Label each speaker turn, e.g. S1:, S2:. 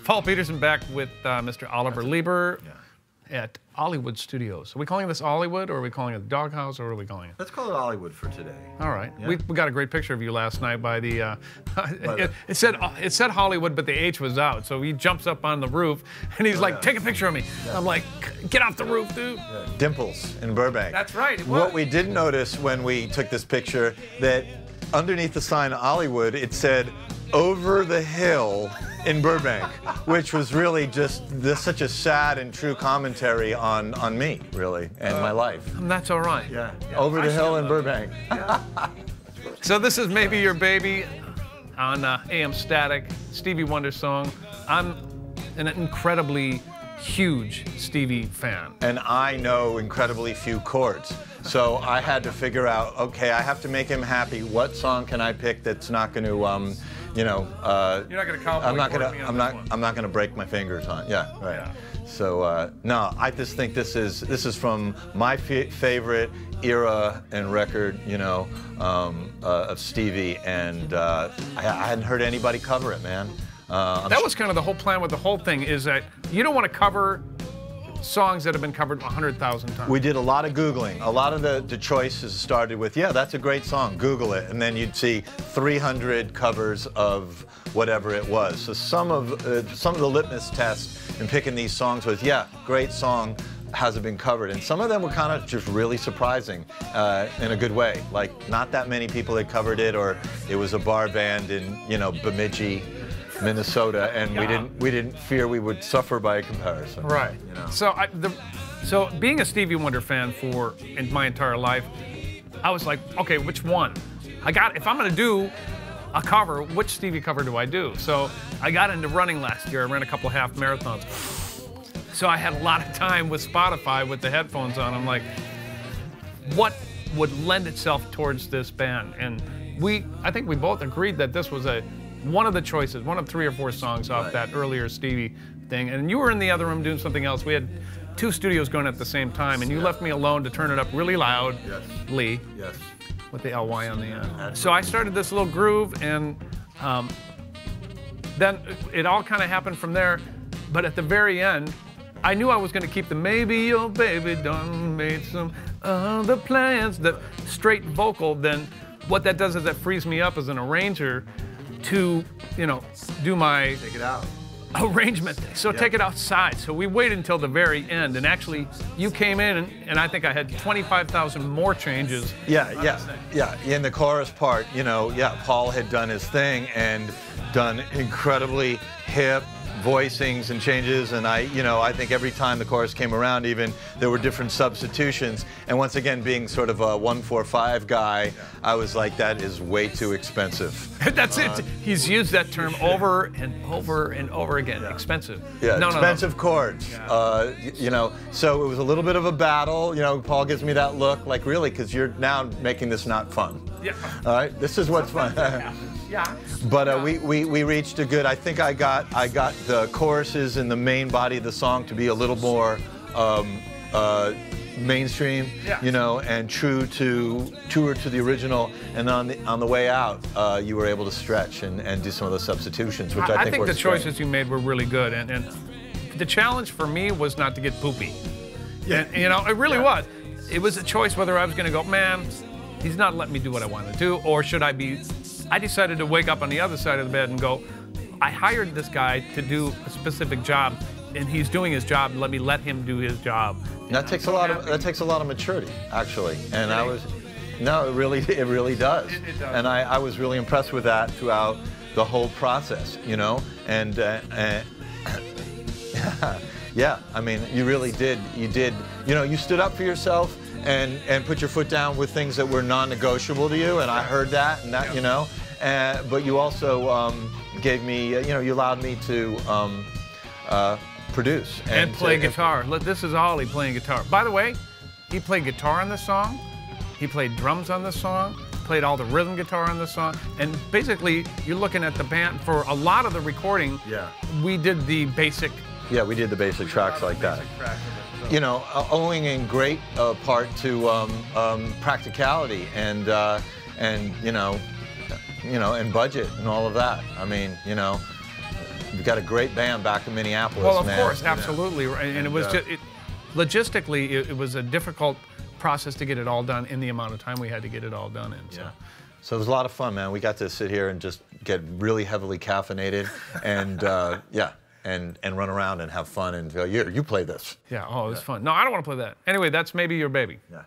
S1: Paul Peterson back with Mr. Oliver Leiber at Hollywood Studios. Are we calling this Hollywood, or are we calling it the Doghouse, or what are we calling it?
S2: Let's call it Hollywood for today.
S1: All right.
S2: Yeah.
S1: We got a great picture of you last night by the. It said Hollywood, but the H was out. So he jumps up on the roof and he's like, "Take a picture of me." Yeah. I'm like, "Get off the roof, dude."
S2: Yeah. Dimples in Burbank.
S1: That's right. It was.
S2: What we didn't notice when we took this picture, that underneath the sign Hollywood, it said "Over the Hill" in Burbank, which was really just such a sad and true commentary on me, really, and my life.
S1: That's all right.
S2: Yeah. Over the Hill in Burbank.
S1: Yeah. So this is Maybe Your Baby on AM Static, Stevie Wonder song. I'm an incredibly huge Stevie fan.
S2: And I know incredibly few chords. So I had to figure out, okay, I have to make him happy. What song can I pick that's not going to, you know,
S1: you're not going to cowboy
S2: I'm not going to break my fingers on. Yeah, right. Yeah. So no, I just think this is from my favorite era and record, you know, of Stevie, and I hadn't heard anybody cover it, man.
S1: That was kind of the whole plan with the whole thing, is that you don't want to cover songs that have been covered 100,000 times.
S2: We did a lot of Googling. A lot of the choices started with, yeah, that's a great song, Google it. And then you'd see 300 covers of whatever it was. So some of the litmus tests in picking these songs was, yeah, great song, has it been covered? And some of them were kind of just really surprising in a good way. Like, not that many people had covered it, or it was a bar band in, you know, Bemidji, Minnesota, and we didn't fear we would suffer by comparison.
S1: Right.
S2: You know?
S1: So being a Stevie Wonder fan in my entire life, I was like, okay, which one? If I'm gonna do a cover, which Stevie cover do I do? So I got into running last year. I ran a couple half marathons. So I had a lot of time with Spotify with the headphones on. I'm like, what would lend itself towards this band? And I think we both agreed that this was one of the choices, one of 3 or 4 songs off that earlier Stevie thing. And you were in the other room doing something else. We had 2 studios going at the same time, and you left me alone to turn it up really loud.
S2: Yes.
S1: Lee.
S2: Yes.
S1: With the LY on the end. So I started this little groove, and then it all kind of happened from there. But at the very end, I knew I was going to keep the "Maybe Your Baby Done Made Some Other Plans," the straight vocal. Then what that does is that frees me up as an arranger to, you know, do my
S2: Take it out.
S1: Arrangement thing. So take it outside. So we waited until the very end, and actually you came in, and I think I had 25,000 more changes.
S2: Yeah. In the chorus part, you know, Paul had done his thing and done incredibly hip voicings and changes, and I think every time the chorus came around, even, there were different substitutions. And once again, being sort of a 1-4-5 guy, I was like, that is way too expensive.
S1: That's it. He's used that term over and over and over again. Expensive.
S2: Yeah, expensive chords.
S1: Yeah.
S2: You know, so it was a little bit of a battle. You know, Paul gives me that look, like, really, because you're now making this not fun.
S1: Yeah.
S2: All right, this is what's fun.
S1: Yeah.
S2: But we reached a good. I think I got the choruses and the main body of the song to be a little more mainstream, you know, and truer to the original. And on the way out, you were able to stretch and do some of those substitutions, which I think
S1: the choices you made were really good. And the challenge for me was not to get poopy. Yeah. And, you know, it really was. It was a choice whether I was going to go, man, he's not letting me do what I want to do, or should I be. I decided to wake up on the other side of the bed and go, I hired this guy to do a specific job, and he's doing his job. Let him do his job.
S2: That takes a lot of maturity, actually. And it really does.
S1: It does.
S2: And I was really impressed with that throughout the whole process, you know. And yeah, I mean, you really did. You did. You know, you stood up for yourself and put your foot down with things that were non-negotiable to you, and I heard that, and that, you know. But you also gave me, you know, you allowed me to produce
S1: and play guitar. This is Ollie playing guitar. By the way, he played guitar on this song. He played drums on this song. Played all the rhythm guitar on this song. And basically, you're looking at the band for a lot of the recording.
S2: Yeah.
S1: We did the basic.
S2: Yeah, we did the basic tracks like that. You know, owing in great part to practicality and you know, and budget and all of that. I mean, you know, We've got a great band back in Minneapolis,
S1: Well, of
S2: man.
S1: course, absolutely. And it was just, logistically, it was a difficult process to get it all done in the amount of time we had to get it all done in. So.
S2: Yeah. So it was a lot of fun, man. We got to sit here and just get really heavily caffeinated and, yeah, and run around and have fun and go, you play this.
S1: Yeah, oh, it was fun. No, I don't want to play that. Anyway, that's Maybe Your Baby.
S2: Yeah.